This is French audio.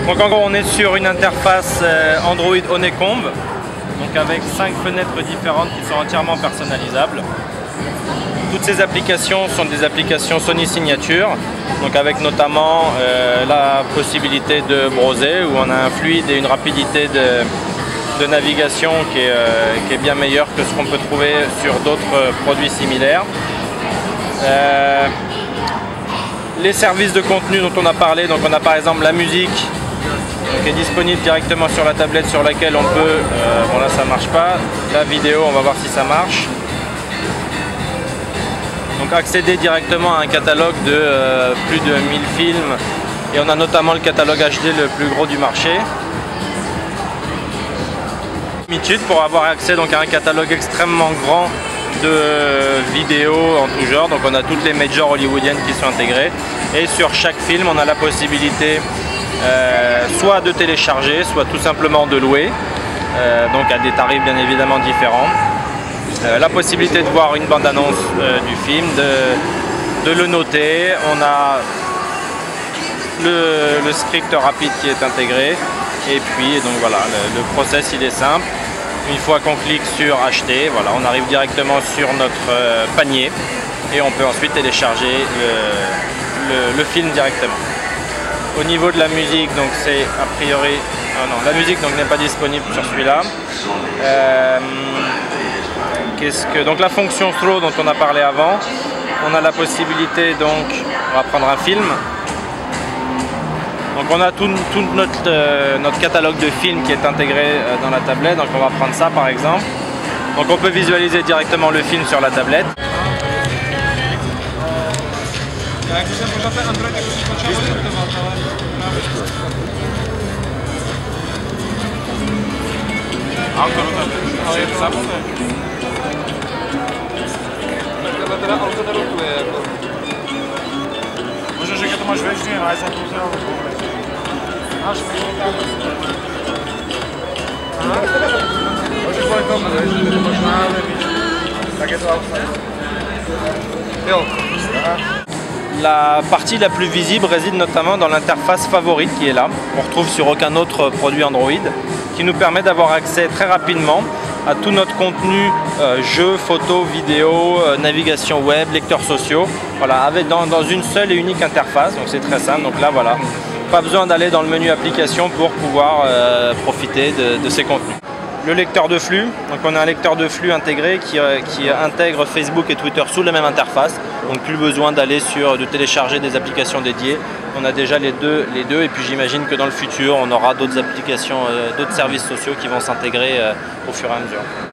Donc en gros on est sur une interface Android Honeycomb, donc avec 5 fenêtres différentes qui sont entièrement personnalisables. Toutes ces applications sont des applications Sony Signature, donc avec notamment la possibilité de browser où on a un fluide et une rapidité de navigation qui est bien meilleure que ce qu'on peut trouver sur d'autres produits similaires. Les services de contenu dont on a parlé, donc on a par exemple la musique qui est disponible directement sur la tablette sur laquelle on peut, bon là ça marche pas, la vidéo on va voir si ça marche. Donc accéder directement à un catalogue de plus de 1000 films et on a notamment le catalogue HD le plus gros du marché. Pour avoir accès donc à un catalogue extrêmement grand de vidéos en tout genre, donc on a toutes les majors hollywoodiennes qui sont intégrées et sur chaque film on a la possibilité soit de télécharger, soit tout simplement de louer, donc à des tarifs bien évidemment différents. La possibilité de voir une bande-annonce du film, de le noter, on a le script rapide qui est intégré et puis donc voilà, le process il est simple. Une fois qu'on clique sur acheter, voilà, on arrive directement sur notre panier et on peut ensuite télécharger le film directement. Au niveau de la musique, donc c'est a priori, non, la musique donc n'est pas disponible sur celui-là. Donc la fonction throw dont on a parlé avant, on a la possibilité donc, on va prendre un film. Donc on a tout notre catalogue de films qui est intégré dans la tablette, donc on va prendre ça par exemple. Donc on peut visualiser directement le film sur la tablette. La partie la plus visible réside notamment dans l'interface favorite qui est là, qu'on retrouve sur aucun autre produit Android, qui nous permet d'avoir accès très rapidement à tout notre contenu, jeux, photos, vidéos, navigation web, lecteurs sociaux, voilà, avec dans une seule et unique interface, donc c'est très simple. Donc là voilà, pas besoin d'aller dans le menu application pour pouvoir profiter de ces contenus. Le lecteur de flux, donc on a un lecteur de flux intégré qui intègre Facebook et Twitter sous la même interface, donc plus besoin de télécharger des applications dédiées. On a déjà les deux et puis j'imagine que dans le futur on aura d'autres applications, d'autres services sociaux qui vont s'intégrer au fur et à mesure.